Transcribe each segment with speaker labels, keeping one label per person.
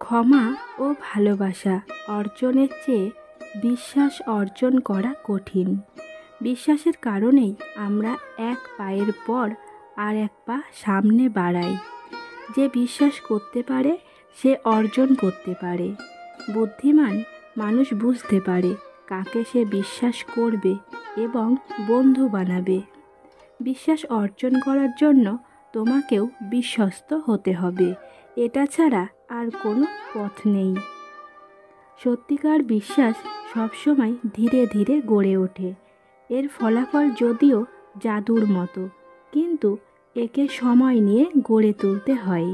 Speaker 1: ক্ষমা ও ভালোবাসা অর্জনের চেয়ে বিশ্বাস অর্জন করা কঠিন। বিশ্বাসের কারণেই আমরা এক পায়ের পর আর এক পা সামনে বাড়াই। যে বিশ্বাস করতে পারে সে অর্জন করতে পারে। বুদ্ধিমান মানুষ বুঝতে পারে কাকে সে বিশ্বাস করবে এবং বন্ধু বানাবে। বিশ্বাস অর্জন করার জন্য তোমাকেও বিশ্বস্ত হতে হবে। এটা ছাড়া আর কোনো পথ নেই। সত্যিকার বিশ্বাস সবসময় ধীরে ধীরে গড়ে ওঠে। এর ফলাফল যদিও জাদুর মতো, কিন্তু একে সময় নিয়ে গড়ে তুলতে হয়।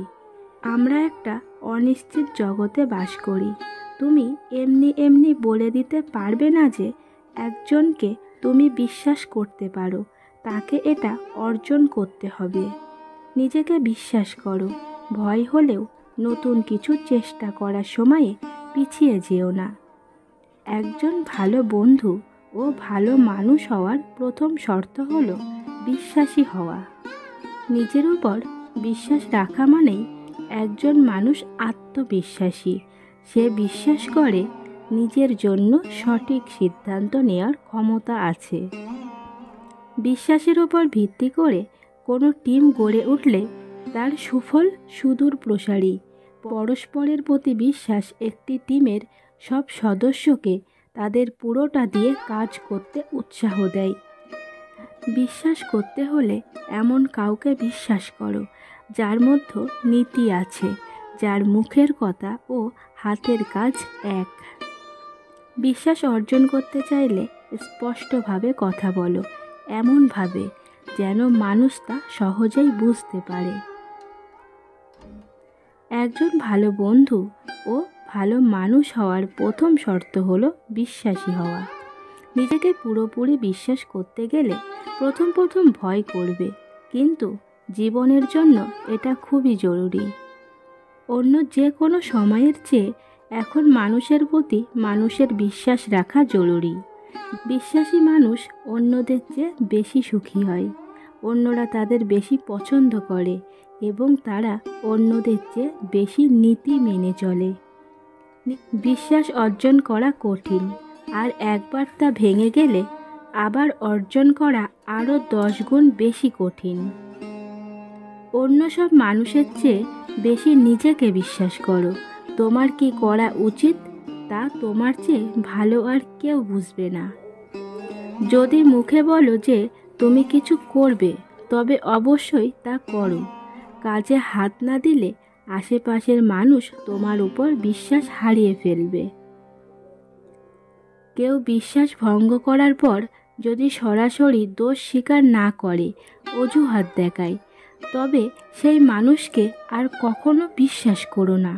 Speaker 1: আমরা একটা অনিশ্চিত জগতে বাস করি। তুমি এমনি এমনি বলে দিতে পারবে না যে একজনকে তুমি বিশ্বাস করতে পারো। তাকে এটা অর্জন করতে হবে। নিজেকে বিশ্বাস করো। ভয় হলেও নতুন কিছু চেষ্টা করার সময়ে পিছিয়ে যেও না। একজন ভালো বন্ধু ও ভালো মানুষ হওয়ার প্রথম শর্ত হলো বিশ্বাসী হওয়া। নিজের উপর বিশ্বাস রাখা মানেই একজন মানুষ আত্মবিশ্বাসী। সে বিশ্বাস করে নিজের জন্য সঠিক সিদ্ধান্ত নেওয়ার ক্ষমতা আছে। বিশ্বাসের উপর ভিত্তি করে কোনো টিম গড়ে উঠলে তার সুফল সুদূর প্রসারী। পরস্পরের প্রতি বিশ্বাস একটি টিমের সব সদস্যকে তাদের পুরোটা দিয়ে কাজ করতে উৎসাহ দেয়। বিশ্বাস করতে হলে এমন কাউকে বিশ্বাস করো যার মধ্যে নীতি আছে, যার মুখের কথা ও হাতের কাজ এক। বিশ্বাস অর্জন করতে চাইলে স্পষ্টভাবে কথা বলো, এমনভাবে যেন মানুষ তা সহজেই বুঝতে পারে। একজন ভালো বন্ধু ও ভালো মানুষ হওয়ার প্রথম শর্ত হলো বিশ্বাসী হওয়া। নিজেকে পুরোপুরি বিশ্বাস করতে গেলে প্রথম ভয় করবে, কিন্তু জীবনের জন্য এটা খুবই জরুরি। অন্য যে কোনো সময়ের চেয়ে এখন মানুষের প্রতি মানুষের বিশ্বাস রাখা জরুরি। বিশ্বাসী মানুষ অন্যদের চেয়ে বেশি সুখী হয়। অন্যরা তাদের বেশি পছন্দ করে এবং তারা অন্যদের চেয়ে বেশি নীতি মেনে চলে। বিশ্বাস অর্জন করা কঠিন, আর একবার তা ভেঙে গেলে আবার অর্জন করা আরও 10 গুণ বেশি কঠিন। অন্য সব মানুষের চেয়ে বেশি নিজেকে বিশ্বাস করো। তোমার কি করা উচিত তা তোমার চেয়ে ভালো আর কেউ বুঝবে না। যদি মুখে বলো যে তুমি কিছু করবে, তবে অবশ্যই তা করো। কাজে হাত না দিলে আশেপাশের মানুষ তোমার উপর বিশ্বাস হারিয়ে ফেলবে। কেউ বিশ্বাস ভঙ্গ করার পর যদি সরাসরি দোষ স্বীকার না করে, অজুহাত দেখায়, তবে সেই মানুষকে আর কখনো বিশ্বাস করো না।